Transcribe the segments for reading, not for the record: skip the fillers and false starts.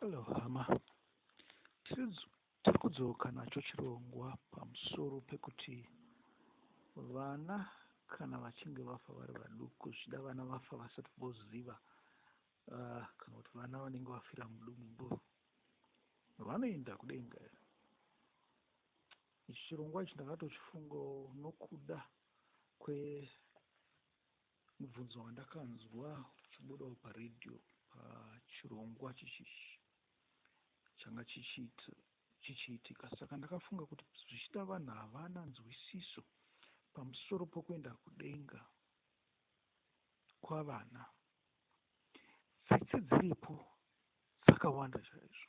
Hello, hama. Tiri kudzoka nacho chirongwa pamusoro pekuti vana kana vachinge vafa vari vaduku, zvida vana vafa vasati voziva kana kuti vana vanenge vafira mudumbu vanoenda kudenga here. Ichi chirongwa ichi ndakatochifungawo nokuda kwemubvunzo wandakanzwa uchibudawo paredhiyo pachirongwa chichichi changa chichiitika. Saka ndakafunga kuti zvichida vanhu havana nzwisiso pamusoro pokuenda kudenga kwavana, tsitsi dziripo dzakawanda chaizvo.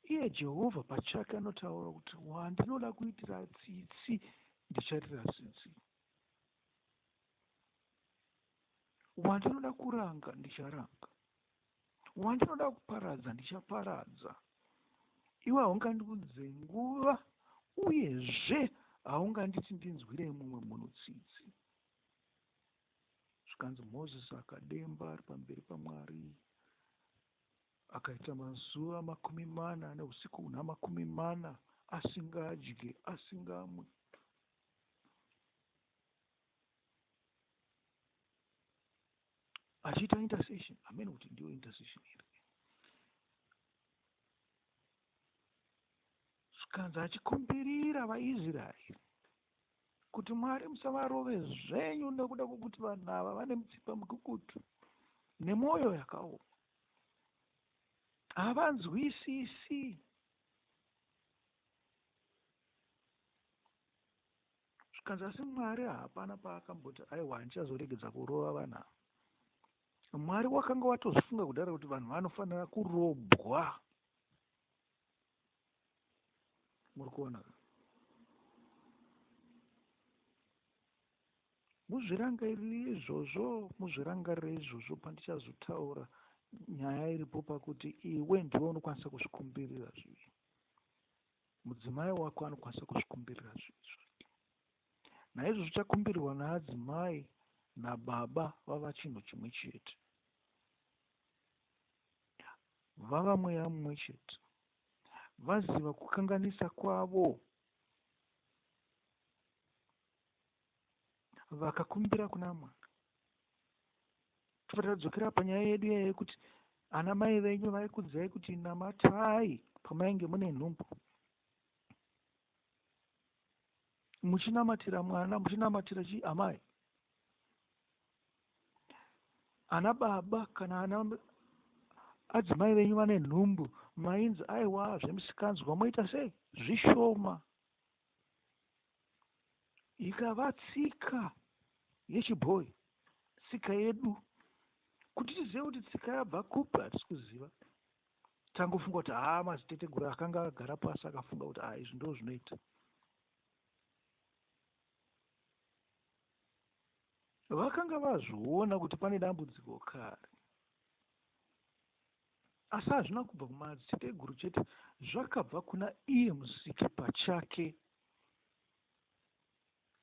Iye Jehovha pachake anotaura kuti wandinoda kuitira tsitsi ndichaitira tsitsi, wandinoda kuranga ndicharanga, wandinoda kuparadza ndichaparadza. Iwe haungandiudze nguva, uyezve haunganditi ndinzwire mumwe munhu tsitsi. Zvikanzi Mozisi akademba ari pamberi paMwari, akaita mazuva 40 neusiku huna 40 asingadye asingamwe. Achiita intercession, amene kuti ndiyo intercession iri. Zvikanzi achikumbirira vaIsraeri kuti Mwari musavarove zvenyu nekuda kwokuti vanhu ava vane mitsipa mikukutu nemwoyo yakaoma, havanzwisisi. Zvikanzi asi Mwari hapana paakamboti aiwa ndichazoregedza kurova vanhu ava. Mwari wakanga watozvifunga kudhara kuti vanhu vanofanira kurobwa. Muri kuona? Muzvirangarire izvozvo pandichazotaura nyaya iripo pakuti iwe ndiwe unokwanisa kuzvikumbirira zvivi. Mudzimai wako anokwanisa kuzvikumbirira zvivi zvake. Naizvozvo zvichakumbirirwa naadzimai nababa vava chinhu chimwe chete, vava mweya mumwe chete, vaziva kukanganisa kwavo, vakakumbira kuna Mwari. Tofanira kudzokera panyaya yedu yekuti ana mai venyu vaikudzai kuti namatai pamainge mune nhumbu, muchinamatira mwana, muchinamatira amai. Ana baba kana ana adzimai venyu vane nhumbu, mainzi aiwa zvemusikanzwa moita sei? Zvishoma. Ikava tsika yechibhoyi, tsika yedu, kuti tizive kuti tsika yabva kupi hatisi kuziva. Tangofunga kuti madziteteguru akanga agara pasi akafunga kuti izvi ndo zvinoita. Vakanga vazviona kuti pane dambudziko kare, asi hazvina kubva kumadziteteguru chete, zvakabva kuna iye musiki pachake.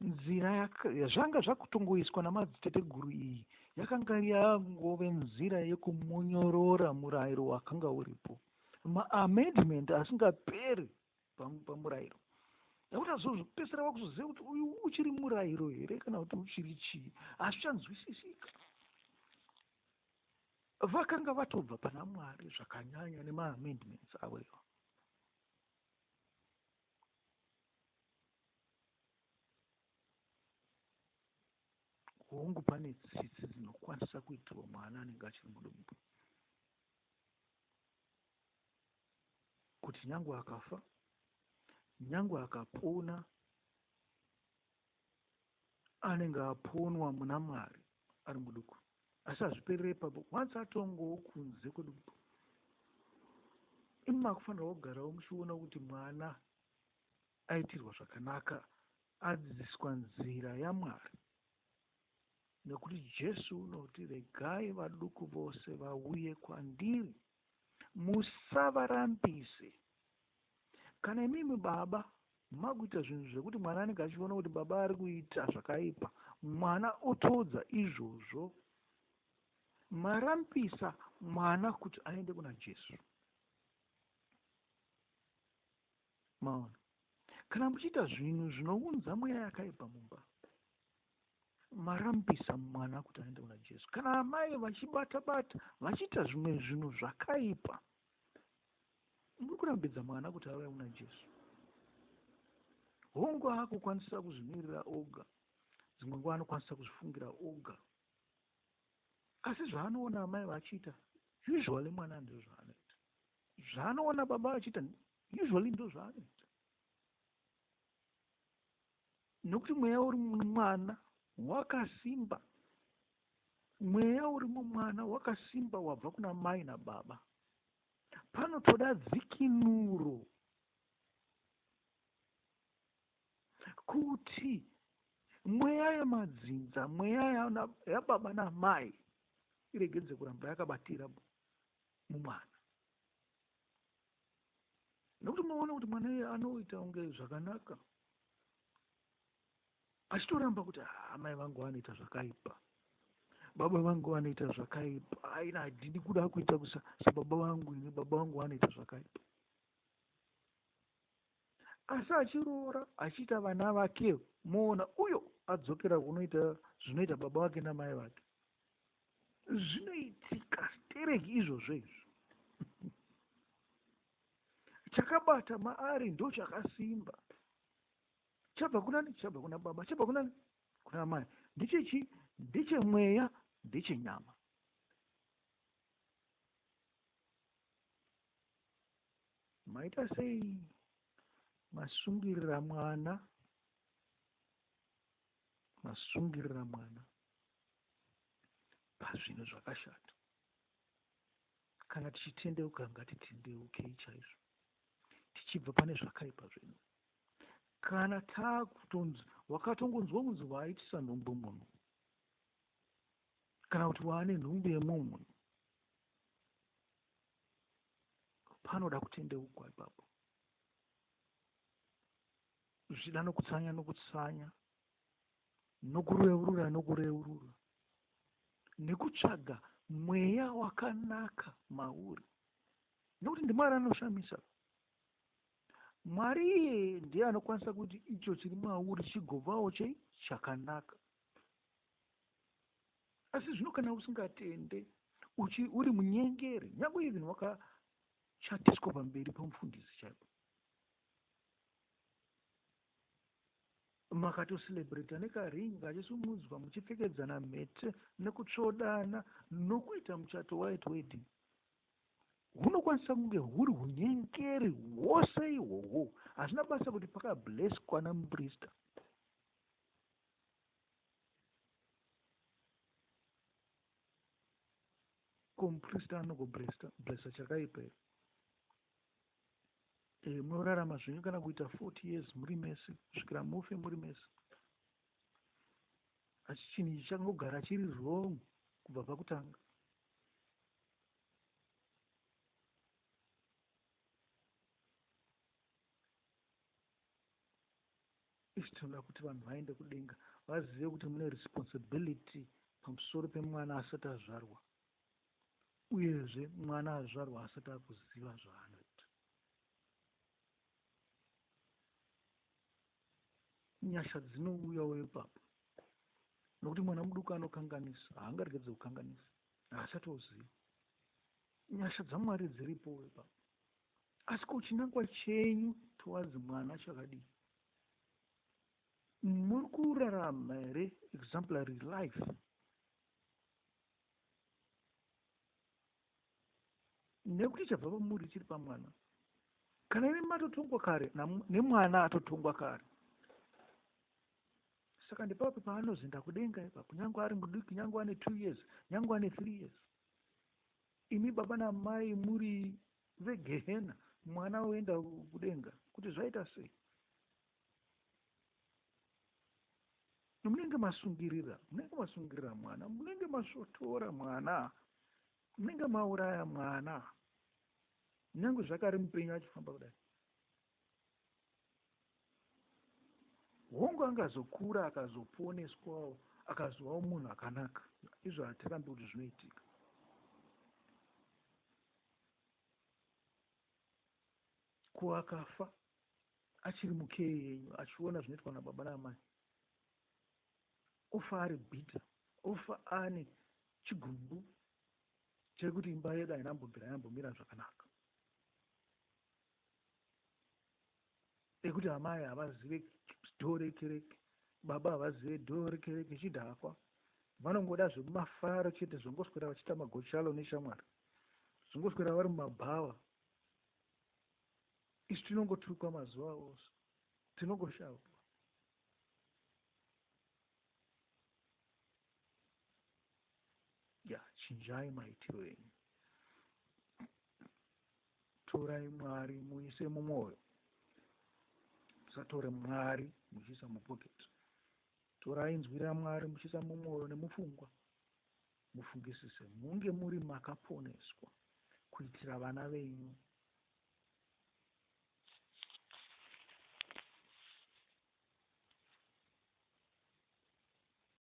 Nzira yazvanga zvakutongoiswa namadziteteguru iyi yakanga yangove nzira yekumonyorora murayiro wakanga uripo, maamendment asingaperi pamurayiro, nekuti azopedzisira vakuzoziva kuti uyu uchiri murayiro here kana kuti uchiri chii, hazvichanzwisisika. Vakanga vatobva pana Mwari zvakanyanya nemaamendments avo iwo. Hongu pane tsitsi dzinokwanisa kuitirwa mwana anenge achiri mudumbu, kuti nyangwe akafa, nyangwe akapona, anenge aponwa muna Mwari ari muduku. Asi hazviperere ipapo, once atongowo kunze kweduku, imi makufanira kugarawo muchiona kuti mwana aitirwa zvakanaka, adzidziswa nzira yaMwari. Nekuti Jesu unoti regai vaduku vose vauye kwandiri, musavarambise. Kana imimi baba makuita zvinhu zvekuti mwana anenge achiona kuti baba ari kuita zvakaipa, mwana otodza izvozvo, marambisa mwana kuti aende kuna Jesu. maona. Kana muchiita zvinhu zvinounza mweya yakaipa mumba, marambisa mwana kuti aende kuna Jesu. Kana amai vachibata-bata vachiita zvimwe zvinhu zvakaipa, muri kurambidza mwana kuti auye kuna Jesu. Hongu akukwanisa kuzvimirira oga, dzimwe nguva anokwanisa kuzvifungira oga, asi zvaanoona amai vachiita, usually mwana ndizvo zvaanoita. Zvaanoona baba vachiita, usually ndizvo zvaanoita. Nokuti mweya uri mumwana wakasimba, mweya uri mumwana wakasimba wabva kuna mai nababa. Panotoda dzikinuro kuti mweya yemadzinza, mweya yababa namai iregedze kuramba yakabatira mumwana. Nokuti munoona kuti mwana iye anoita unge zvakanaka, achitoramba kuti amai vangu vanoita zvakaipa, baba vangu vanoita zvakaipa, aina handidi kuda kuita sababa vangu, ini baba vangu vanoita zvakaipa. Asi achiroora achiita vana vake, moona uyo adzokera kunoita zvinoita baba vake namai vake. Zvinoitika stereki izvozvo izvo. Chakabata maari ndo chakasimba. Chabva kunani? Chabva kuna baba. Chabva kunani? Kuna mai. Ndechechi? Ndechemweya, ndechenyama. Maita sei masungirira mwana pazvinhu zvakashata. Kana tichitendeuka ngatitendeukei chaizvo, tichibva pane zvakaipa zvenyu. Kana taakutonzi wakatongonzwa kunzi waaitisa nhumbu munhu, kana kuti waane nhumbu yemunhu, panoda kutendeukwa ipapo. Zvida nokutsanya, nokureurura, nekutsvaga mweya wakanaka mauri. Nokuti ndiMwari anoshamisa. Mwari iye ndiye anokwanisa kuti icho chiri mauri chigobvawo chakanaka. Asi zvino kana usingatende, uri munyengeri, nyangwe even wakachatiswa pamberi pomufundisi chaipo, makatoselebreta nekaringi kachisumudzwa, muchipfekedzana mhete nekutsvodana nokuita muchato white wedding, hunokwanisa kunge huri hunyengeri hwose ihwohwo. Hazvina basa kuti pakableswa namuprista. Ko muprista anogoblesa chakaipa here? Munorarama zvenyu kana kuita 40 years muri mese, kusvikira mufe muri mese. Asi chinhu ichi changogara chiri wrong kubva pakutanga. Isi tinoda kuti vanhu vaende kudenga vazive kuti mune responsibility pamusoro pemwana asati azvarwa, uyezve mwana azvarwa asati akuziva zvaanoita. Nyasha dzinouyawo ipapo, nokuti mwana muduku anokanganisa, haangaregedze kukanganisa, haasatoziva. Nyasha dzaMwari dziripo ipapo. Asi kuchinangwa chenyu towards mwana chakadii? Muri kurarama here exemplary life? Nekuti chabva pamuri chiri pamwana. Kana imi matotongwa kare, nemwana atotongwa kare. Saka ndipapo paanozoenda kudenga ipapo, nyangwe ari muduku, nyangwe ane 2 years, nyangwe ane 3 years. Imi baba namai muri vegehena, mwana oenda kudenga, kuti zvaita sei? Munenge masungirira mwana, munenge masvotora mwana, munenge mauraya mwana, nyangwe zvakare mupenyu achifamba kudai. Hongu angazokura akazoponeswawo, akazovawo munhu akanaka. Izvo hatirambi kuti zvinoitika. Ko akafa, achiri mukei yenyu achiona zvinoitwa nababa naamai, ofa ari bhita, ofa ane chigumbu chekuti imba yedu ainambomira zvakanaka, ekuti amai havazive dhoo rekereke, baba havazive dhoo rekereke, chidhakwa vanongoda zvemafaro chete, zvongoswera vachiita magochalo neshamwari, zvongoswera vari mumabhawa. Isu tinongoturikwa mazuva ose, tinongoshavwa. Chinjai maitiro enyu. Torai Mwari muise mumwoyo, musatore Mwari muchiisa mupoketi. Torai inzwi raMwari muchiisa mumwoyo nemupfungwa, mufungisise, munge muri makaponeswa kuitira vana venyu